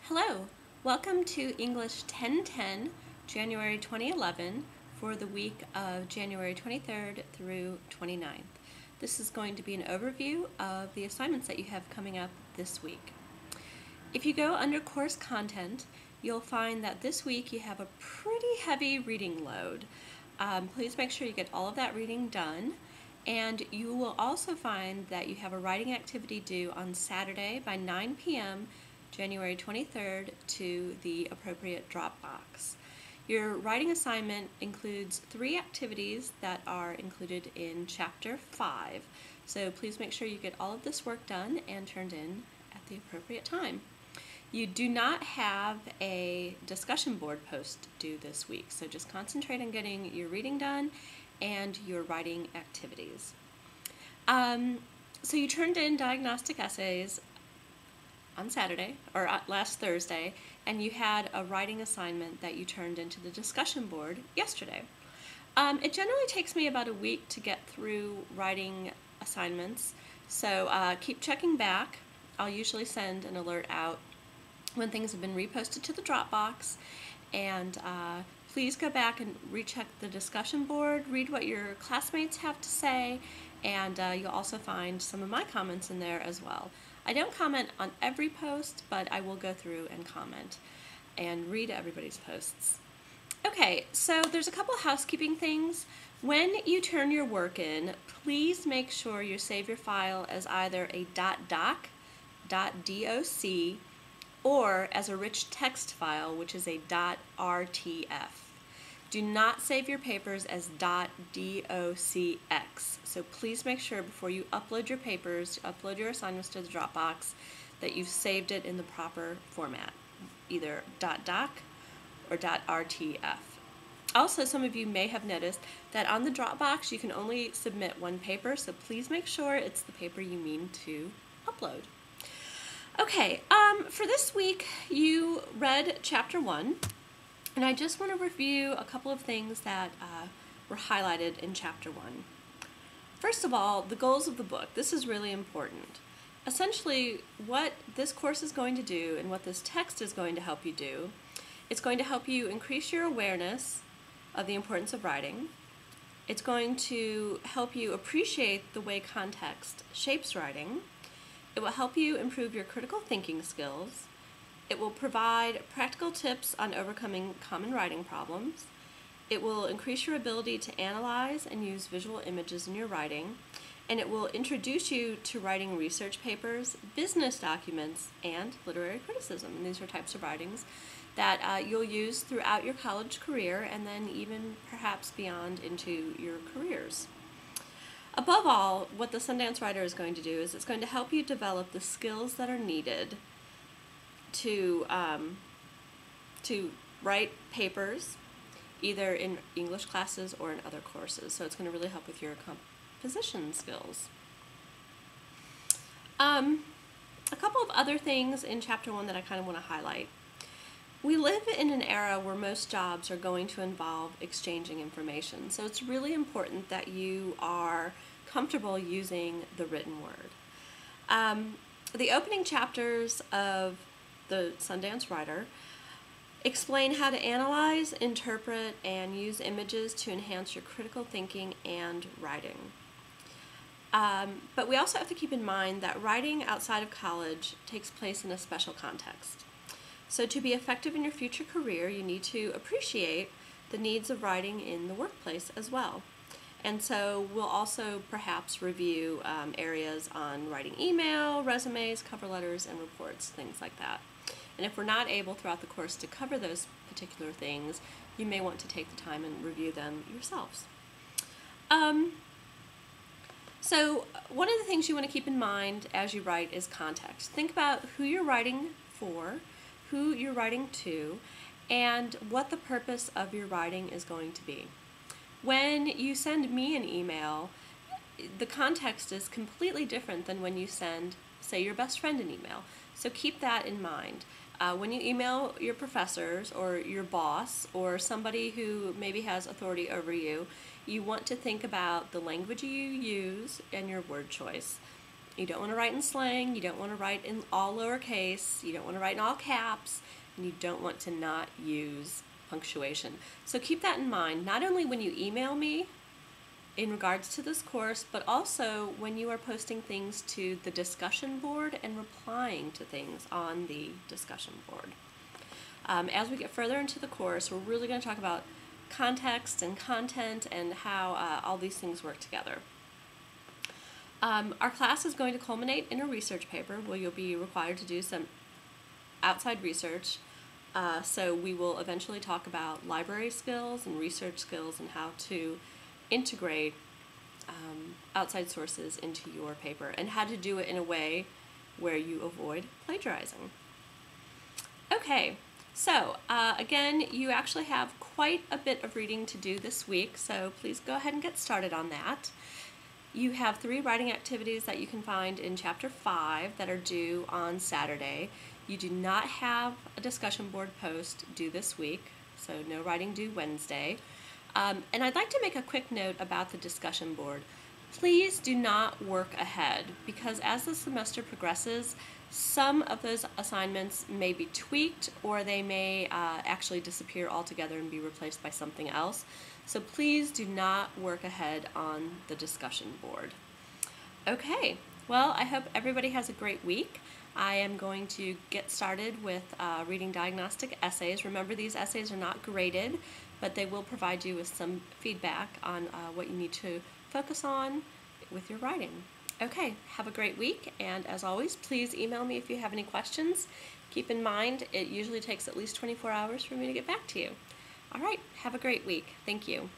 Hello, welcome to English 1010, January 2011, for the week of January 23rd through 29th. This is going to be an overview of the assignments that you have coming up this week. If you go under course content, you'll find that this week you have a pretty heavy reading load. Please make sure you get all of that reading done. And you will also find that you have a writing activity due on Saturday by 9 p.m. January 23rd to the appropriate Dropbox. Your writing assignment includes 3 activities that are included in Chapter 5. So please make sure you get all of this work done and turned in at the appropriate time. You do not have a discussion board post due this week, so just concentrate on getting your reading done and your writing activities. So you turned in diagnostic essays on Saturday, or last Thursday, and you had a writing assignment that you turned into the discussion board yesterday. It generally takes me about a week to get through writing assignments, so keep checking back. I'll usually send an alert out when things have been reposted to the Dropbox, and please go back and recheck the discussion board, read what your classmates have to say, and you'll also find some of my comments in there as well. I don't comment on every post, but I will go through and comment and read everybody's posts. Okay, so there's a couple housekeeping things. When you turn your work in, please make sure you save your file as either a .doc, .doc, or as a rich text file, which is a .rtf. Do not save your papers as .docx. So please make sure before you upload your papers, upload your assignments to the Dropbox, that you've saved it in the proper format, either .doc or .rtf. Also, some of you may have noticed that on the Dropbox you can only submit one paper, so please make sure it's the paper you mean to upload. Okay, for this week you read Chapter 1, and I just want to review a couple of things that were highlighted in Chapter 1. First of all, the goals of the book. This is really important. Essentially, what this course is going to do and what this text is going to help you do, it's going to help you increase your awareness of the importance of writing. It's going to help you appreciate the way context shapes writing. It will help you improve your critical thinking skills. It will provide practical tips on overcoming common writing problems. It will increase your ability to analyze and use visual images in your writing. And it will introduce you to writing research papers, business documents, and literary criticism. And these are types of writings that you'll use throughout your college career and then even perhaps beyond into your careers. Above all, what the Sundance Writer is going to do is it's going to help you develop the skills that are needed to write papers, either in English classes or in other courses. So it's going to really help with your composition skills. A couple of other things in Chapter 1 that I kind of want to highlight. We live in an era where most jobs are going to involve exchanging information, so it's really important that you are comfortable using the written word. The opening chapters of the Sundance Writer explain how to analyze, interpret, and use images to enhance your critical thinking and writing. But we also have to keep in mind that writing outside of college takes place in a special context. So to be effective in your future career, you need to appreciate the needs of writing in the workplace as well. And so we'll also perhaps review areas on writing email, resumes, cover letters, and reports, things like that. And if we're not able throughout the course to cover those particular things, you may want to take the time and review them yourselves. So one of the things you want to keep in mind as you write is context. Think about who you're writing for, who you're writing to, and what the purpose of your writing is going to be. When you send me an email, the context is completely different than when you send, say, your best friend an email. So keep that in mind. When you email your professors or your boss or somebody who maybe has authority over you, you want to think about the language you use and your word choice. You don't want to write in slang, you don't want to write in all lowercase, you don't want to write in all caps, and you don't want to not use punctuation. So keep that in mind, not only when you email me in regards to this course, but also when you are posting things to the discussion board and replying to things on the discussion board. As we get further into the course, we're really going to talk about context and content and how all these things work together. Our class is going to culminate in a research paper where you'll be required to do some outside research. So we will eventually talk about library skills and research skills and how to integrate outside sources into your paper and how to do it in a way where you avoid plagiarizing. Okay, so again, you actually have quite a bit of reading to do this week, so please go ahead and get started on that. You have 3 writing activities that you can find in Chapter 5 that are due on Saturday. You do not have a discussion board post due this week, so no writing due Wednesday. And I'd like to make a quick note about the discussion board. Please do not work ahead, because as the semester progresses, some of those assignments may be tweaked or they may actually disappear altogether and be replaced by something else. So please do not work ahead on the discussion board. Okay, well, I hope everybody has a great week. I am going to get started with reading diagnostic essays. Remember, these essays are not graded, but they will provide you with some feedback on what you need to focus on with your writing. Okay, have a great week, and as always, please email me if you have any questions. Keep in mind, it usually takes at least 24 hours for me to get back to you. All right, have a great week. Thank you.